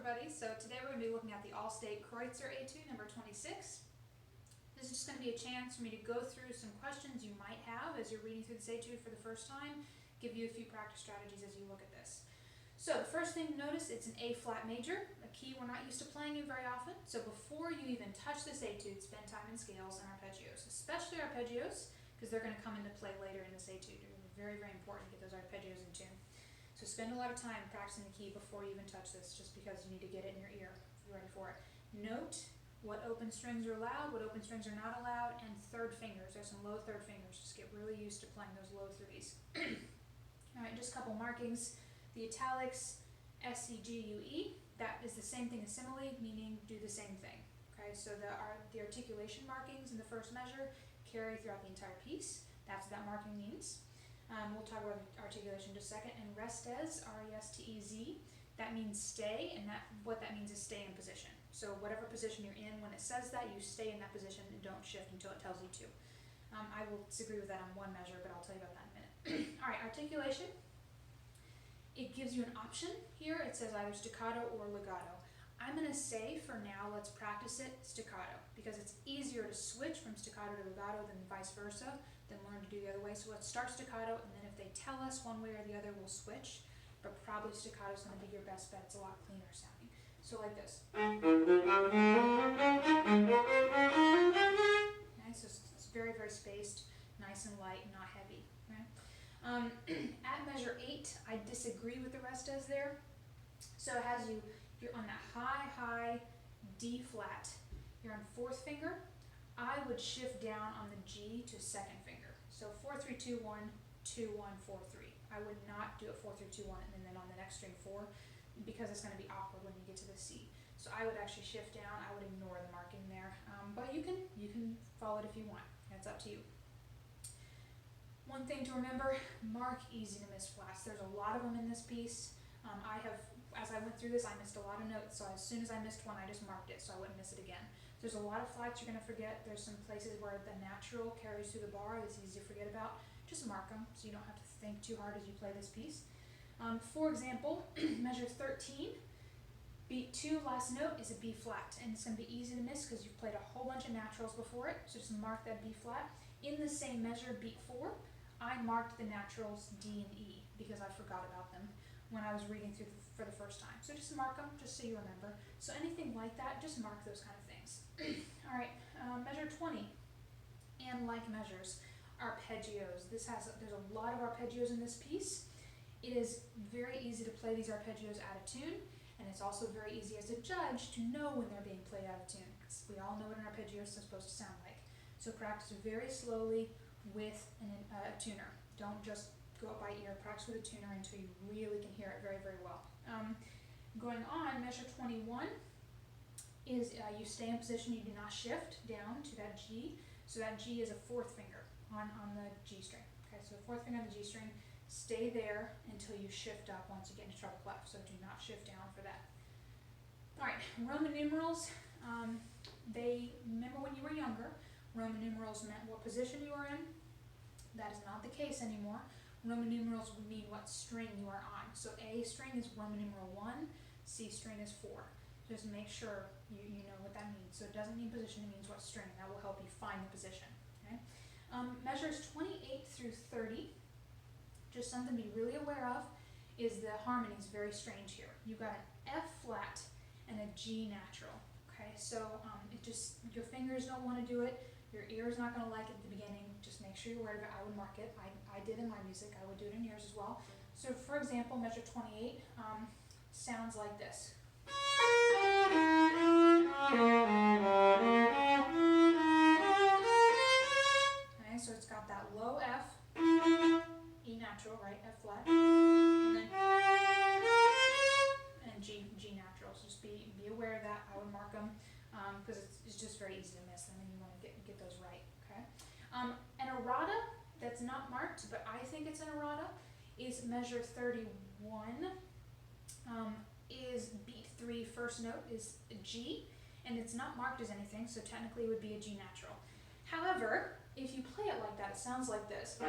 everybody. So today we're going to be looking at the All-State Kreutzer Etude number 26. This is just going to be a chance for me to go through some questions you might have as you're reading through this etude for the first time, give you a few practice strategies as you look at this. So the first thing to notice, it's an A-flat major, a key we're not used to playing in very often. So before you even touch this etude, spend time in scales and arpeggios, especially arpeggios, because they're going to come into play later in this etude. They're going to be very, very important to get those arpeggios in tune. So spend a lot of time practicing the key before you even touch this, just because you need to get it in your ear if you're ready for it. Note what open strings are allowed, what open strings are not allowed, and third fingers. There's some low third fingers. Just get really used to playing those low threes. All right, just a couple markings. The italics, S-C-G-U-E, that is the same thing as simile, meaning do the same thing. Okay, so the articulation markings in the first measure carry throughout the entire piece. That's what that marking means. We'll talk about articulation in just a second. And restez, R-E-S-T-E-Z, that means stay, and what that means is stay in position. So whatever position you're in, when it says that, you stay in that position and don't shift until it tells you to. I will disagree with that on one measure, but I'll tell you about that in a minute. All right, articulation. It gives you an option here. It says either staccato or legato. I'm going to say for now, let's practice it staccato, because it's easier to switch from staccato to legato than vice versa, than learn to do the other way. So let's start staccato, and then if they tell us one way or the other, we'll switch. But probably staccato is going to be your best bet. It's a lot cleaner sounding. So like this. Okay, so it's very, very spaced, nice and light, not heavy. Okay? At measure 8, I disagree with the restez there. So it has you're on that high D flat. You're on fourth finger. I would shift down on the G to second finger. So 4, 3, 2, 1, 2, 1, 4, 3. I would not do it 4, 3, 2, 1, and then on the next string 4, because it's going to be awkward when you get to the C. So I would actually shift down. I would ignore the marking there, but you can follow it if you want. That's up to you. One thing to remember: mark easy to miss flats. There's a lot of them in this piece. As I went through this, I missed a lot of notes, so as soon as I missed one, I just marked it so I wouldn't miss it again. There's a lot of flats you're going to forget. There's some places where the natural carries through the bar that's easy to forget about. Just mark them so you don't have to think too hard as you play this piece. For example, measure 13, beat 2, last note is a B flat, and it's going to be easy to miss because you've played a whole bunch of naturals before it, so just mark that B flat. In the same measure, beat 4, I marked the naturals D and E because I forgot about them when I was reading through for the first time. So just mark them, just so you remember. So anything like that, just mark those kind of things. All right, measure 20, and like measures, arpeggios. There's a lot of arpeggios in this piece. It is very easy to play these arpeggios out of tune, and it's also very easy as a judge to know when they're being played out of tune, because we all know what an arpeggio is supposed to sound like. So practice very slowly with a tuner. Don't just go up by ear. Practice with a tuner until you really can hear it very, very well. Going on, measure 21 is you stay in position. You do not shift down to that G. So that G is a fourth finger on the G string. Okay, so fourth finger on the G string. Stay there until you shift up once you get into treble clef. So do not shift down for that. All right, Roman numerals. Remember when you were younger, Roman numerals meant what position you were in. That is not the case anymore. Roman numerals would mean what string you are on. So A string is Roman numeral 1, C string is 4. Just make sure you know what that means. So it doesn't mean position, it means what string. That will help you find the position. Okay? Measures 28 through 30, just something to be really aware of, is the harmony is very strange here. You've got an F flat and a G natural. Okay, so your fingers don't want to do it. Your ear is not going to like it at the beginning. Just make sure you're aware of it. I would mark it. I did in my music. I would do it in yours as well. So for example, measure 28 sounds like this. Okay, so it's got that low F, E natural, right? F flat, and G natural. So just be aware of that. I would mark them because it's just very easy to miss them, and you want to get those right. Okay. An errata that's not marked, but I think it's an errata, is measure 31. Is beat 3, first note is a G, and it's not marked as anything, so technically it would be a G natural. However, if you play it like that, it sounds like this. And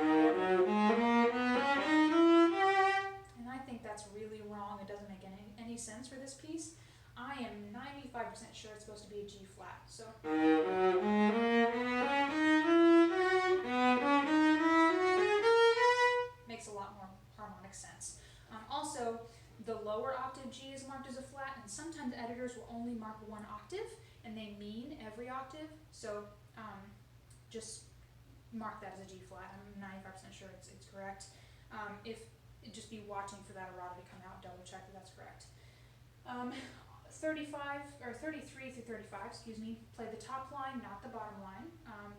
I think that's really wrong. It doesn't make any sense for this piece. I am 95% sure it's supposed to be a G flat. So makes a lot more harmonic sense. Also, the lower octave G is marked as a flat, and sometimes editors will only mark one octave, and they mean every octave. So just mark that as a G flat. I'm 95% sure it's correct. If just be watching for that errata to come out, double check that that's correct. 33 through 35, play the top line, not the bottom line.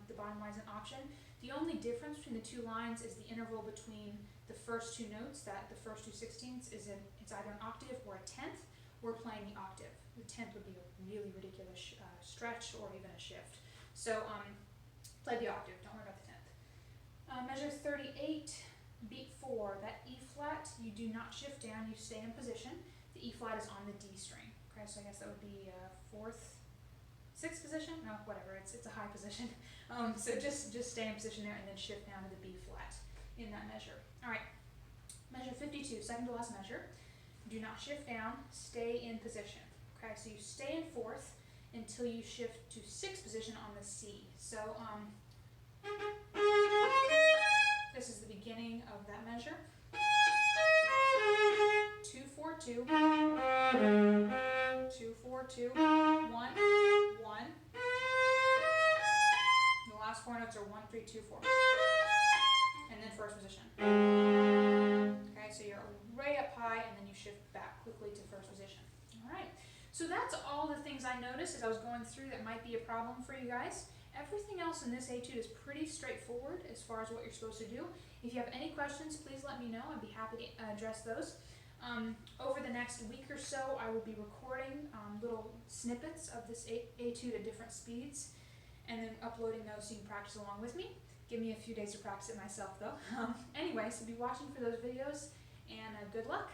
The bottom line is an option. The only difference between the two lines is the interval between the first two notes, that the first two sixteenths it's either an octave or a tenth. We're playing the octave. The tenth would be a really ridiculous stretch or even a shift. So play the octave, don't worry about the tenth. Measure 38, beat 4, that E flat, you do not shift down, you stay in position. The E flat is on the D string. Okay, so I guess that would be 4th, 6th position? No, whatever, it's a high position. So just stay in position there and then shift down to the B flat in that measure. Alright, measure 52, second to last measure. Do not shift down, stay in position. Okay, so you stay in 4th until you shift to 6th position on the C. So this is the beginning of that measure. 2, 4, 2, 2, 4, 2, 1, 1. The last 4 notes are 1, 3, 2, 4. And then first position. Okay, so you're way up high and then you shift back quickly to first position. Alright, so that's all the things I noticed as I was going through that might be a problem for you guys. Everything else in this etude is pretty straightforward as far as what you're supposed to do. If you have any questions, please let me know. I'd be happy to address those. Over the next week or so, I will be recording little snippets of this etude at different speeds and then uploading those so you can practice along with me. Give me a few days to practice it myself though. Anyway, so be watching for those videos and good luck.